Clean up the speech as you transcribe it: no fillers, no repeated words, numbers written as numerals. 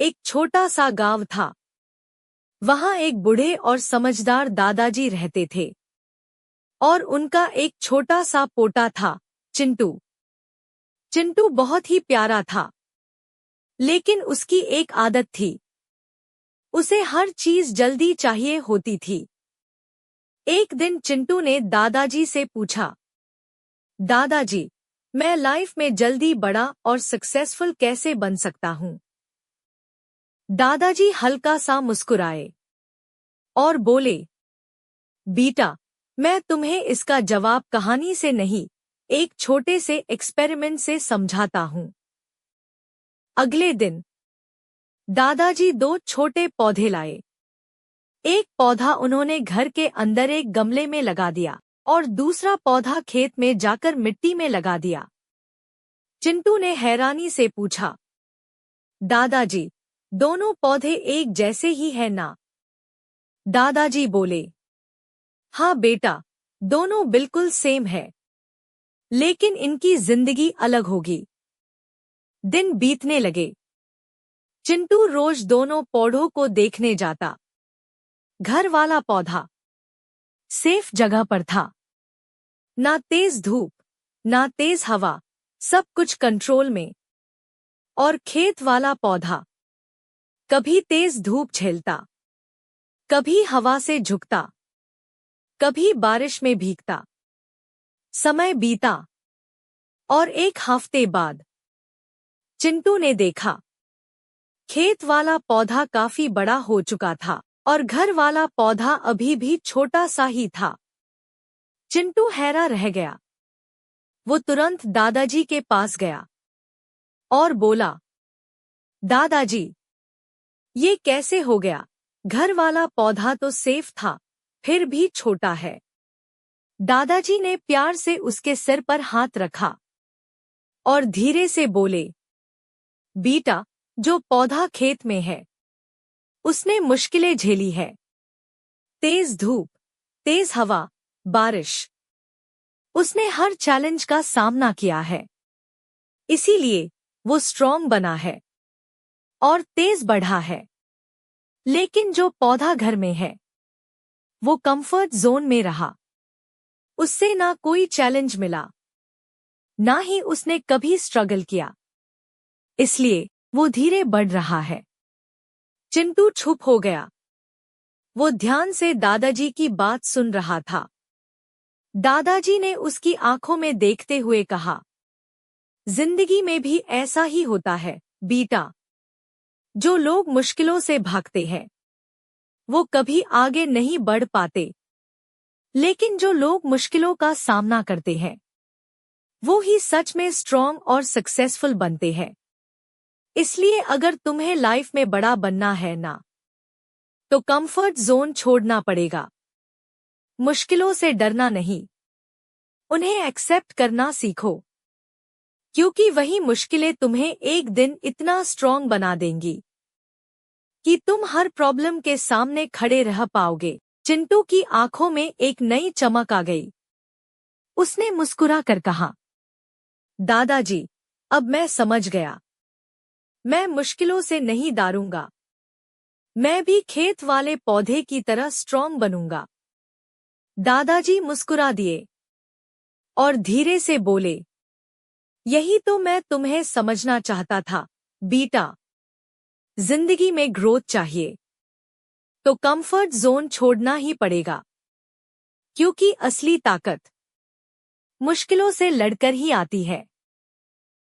एक छोटा सा गांव था। वहां एक बूढ़े और समझदार दादाजी रहते थे और उनका एक छोटा सा पोता था, चिंटू। चिंटू बहुत ही प्यारा था, लेकिन उसकी एक आदत थी। उसे हर चीज जल्दी चाहिए होती थी। एक दिन चिंटू ने दादाजी से पूछा, दादाजी, मैं लाइफ में जल्दी बड़ा और सक्सेसफुल कैसे बन सकता हूँ? दादाजी हल्का सा मुस्कुराए और बोले, बेटा, मैं तुम्हें इसका जवाब कहानी से नहीं, एक छोटे से एक्सपेरिमेंट से समझाता हूँ। अगले दिन दादाजी 2 छोटे पौधे लाए। एक पौधा उन्होंने घर के अंदर एक गमले में लगा दिया और दूसरा पौधा खेत में जाकर मिट्टी में लगा दिया। चिंटू ने हैरानी से पूछा, दादाजी, दोनों पौधे एक जैसे ही हैं ना? दादाजी बोले, हाँ बेटा, दोनों बिल्कुल सेम है, लेकिन इनकी जिंदगी अलग होगी। दिन बीतने लगे। चिंटू रोज दोनों पौधों को देखने जाता। घर वाला पौधा सेफ जगह पर था। ना तेज धूप, ना तेज हवा, सब कुछ कंट्रोल में। और खेत वाला पौधा कभी तेज धूप झेलता, कभी हवा से झुकता, कभी बारिश में भीगता। समय बीता और एक हफ्ते बाद चिंटू ने देखा, खेत वाला पौधा काफी बड़ा हो चुका था और घर वाला पौधा अभी भी छोटा सा ही था। चिंटू हैरान रह गया। वो तुरंत दादाजी के पास गया और बोला, दादाजी, ये कैसे हो गया? घर वाला पौधा तो सेफ था, फिर भी छोटा है। दादाजी ने प्यार से उसके सिर पर हाथ रखा और धीरे से बोले, बेटा, जो पौधा खेत में है, उसने मुश्किलें झेली है। तेज धूप, तेज हवा, बारिश, उसने हर चैलेंज का सामना किया है। इसीलिए वो स्ट्रॉन्ग बना है और तेज बढ़ा है। लेकिन जो पौधा घर में है, वो कंफर्ट जोन में रहा। उससे ना कोई चैलेंज मिला, ना ही उसने कभी स्ट्रगल किया। इसलिए वो धीरे बढ़ रहा है। चिंटू चुप हो गया। वो ध्यान से दादाजी की बात सुन रहा था। दादाजी ने उसकी आंखों में देखते हुए कहा, जिंदगी में भी ऐसा ही होता है बेटा। जो लोग मुश्किलों से भागते हैं, वो कभी आगे नहीं बढ़ पाते। लेकिन जो लोग मुश्किलों का सामना करते हैं, वो ही सच में स्ट्रॉन्ग और सक्सेसफुल बनते हैं। इसलिए अगर तुम्हें लाइफ में बड़ा बनना है ना, तो कंफर्ट जोन छोड़ना पड़ेगा। मुश्किलों से डरना नहीं, उन्हें एक्सेप्ट करना सीखो, क्योंकि वही मुश्किलें तुम्हें एक दिन इतना स्ट्रॉन्ग बना देंगी कि तुम हर प्रॉब्लम के सामने खड़े रह पाओगे। चिंटू की आंखों में एक नई चमक आ गई। उसने मुस्कुरा कर कहा, दादाजी, अब मैं समझ गया। मैं मुश्किलों से नहीं डरूंगा। मैं भी खेत वाले पौधे की तरह स्ट्रॉन्ग बनूंगा। दादाजी मुस्कुरा दिए और धीरे से बोले, यही तो मैं तुम्हें समझना चाहता था बेटा। जिंदगी में ग्रोथ चाहिए तो कंफर्ट जोन छोड़ना ही पड़ेगा, क्योंकि असली ताकत मुश्किलों से लड़कर ही आती है।